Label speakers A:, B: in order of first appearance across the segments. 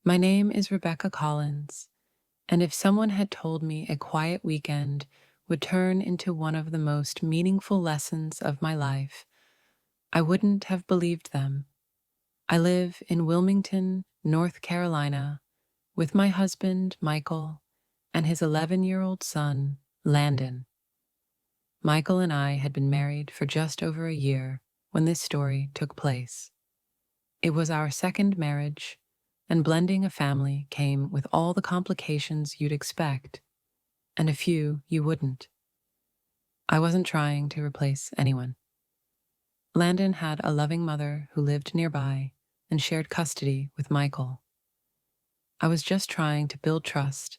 A: My name is Rebecca Collins, and if someone had told me a quiet weekend would turn into one of the most meaningful lessons of my life, I wouldn't have believed them. I live in Wilmington, North Carolina, with my husband, Michael, and his 11-year-old son, Landon. Michael and I had been married for just over a year when this story took place. It was our second marriage, and blending a family came with all the complications you'd expect, and a few you wouldn't. I wasn't trying to replace anyone. Landon had a loving mother who lived nearby and shared custody with Michael. I was just trying to build trust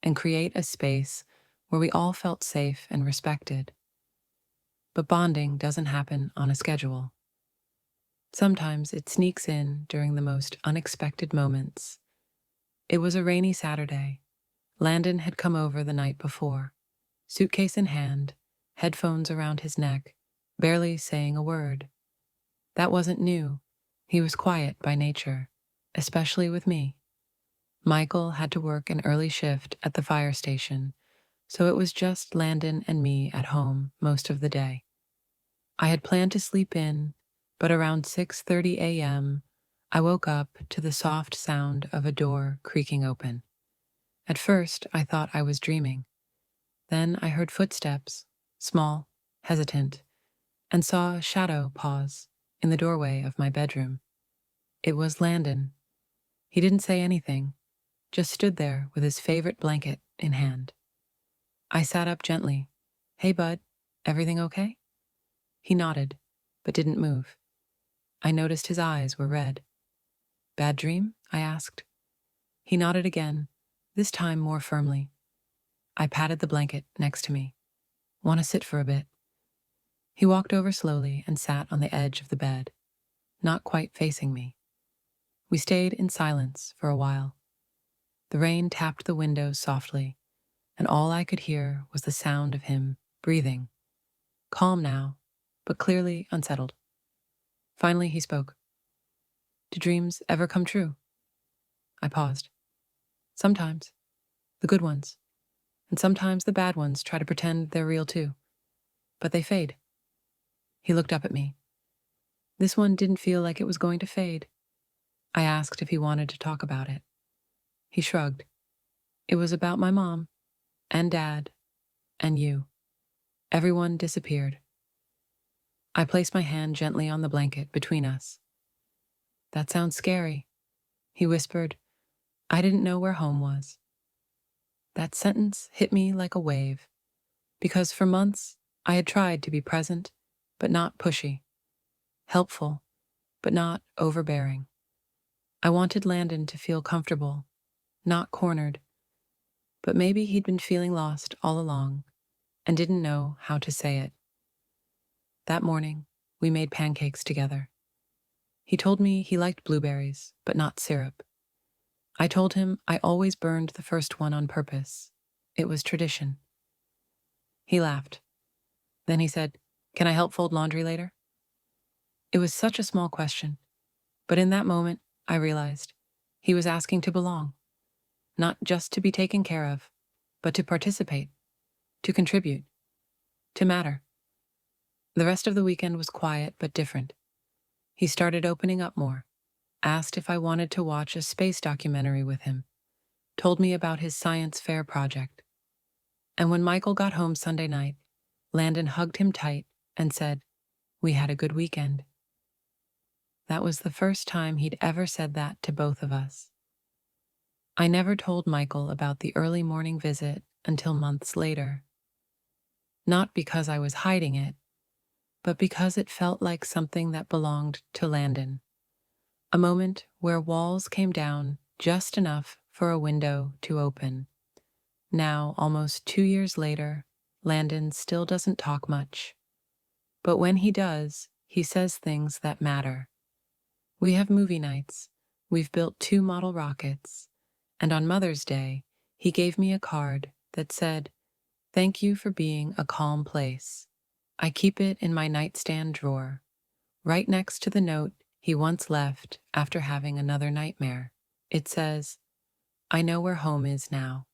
A: and create a space where we all felt safe and respected. But bonding doesn't happen on a schedule. Sometimes it sneaks in during the most unexpected moments. It was a rainy Saturday. Landon had come over the night before, suitcase in hand, headphones around his neck, barely saying a word. That wasn't new. He was quiet by nature, especially with me. Michael had to work an early shift at the fire station, so it was just Landon and me at home most of the day. I had planned to sleep in, but around 6:30 a.m., I woke up to the soft sound of a door creaking open. At first, I thought I was dreaming. Then I heard footsteps, small, hesitant, and saw a shadow pause in the doorway of my bedroom. It was Landon. He didn't say anything, just stood there with his favorite blanket in hand. I sat up gently. "Hey, bud, everything okay?" He nodded, but didn't move. I noticed his eyes were red. "Bad dream?" I asked. He nodded again, this time more firmly. I patted the blanket next to me. "Want to sit for a bit?" He walked over slowly and sat on the edge of the bed, not quite facing me. We stayed in silence for a while. The rain tapped the windows softly, and all I could hear was the sound of him breathing. Calm now, but clearly unsettled. Finally, he spoke. "Do dreams ever come true?" I paused. "Sometimes. The good ones. And sometimes the bad ones try to pretend they're real too. But they fade." He looked up at me. This one didn't feel like it was going to fade. I asked if he wanted to talk about it. He shrugged. "It was about my mom, and dad, and you. Everyone disappeared." I placed my hand gently on the blanket between us. "That sounds scary," he whispered. "I didn't know where home was." That sentence hit me like a wave, because for months I had tried to be present, but not pushy, helpful, but not overbearing. I wanted Landon to feel comfortable, not cornered, but maybe he'd been feeling lost all along and didn't know how to say it. That morning, we made pancakes together. He told me he liked blueberries, but not syrup. I told him I always burned the first one on purpose. It was tradition. He laughed. Then he said, "Can I help fold laundry later?" It was such a small question, but in that moment, I realized he was asking to belong, not just to be taken care of, but to participate, to contribute, to matter. The rest of the weekend was quiet but different. He started opening up more, asked if I wanted to watch a space documentary with him, told me about his science fair project. And when Michael got home Sunday night, Landon hugged him tight and said, "We had a good weekend." That was the first time he'd ever said that to both of us. I never told Michael about the early morning visit until months later. Not because I was hiding it, but because it felt like something that belonged to Landon. A moment where walls came down just enough for a window to open. Now, almost 2 years later, Landon still doesn't talk much. But when he does, he says things that matter. We have movie nights, we've built 2 model rockets, and on Mother's Day, he gave me a card that said, "Thank you for being a calm place." I keep it in my nightstand drawer, right next to the note he once left after having another nightmare. It says, "I know where home is now.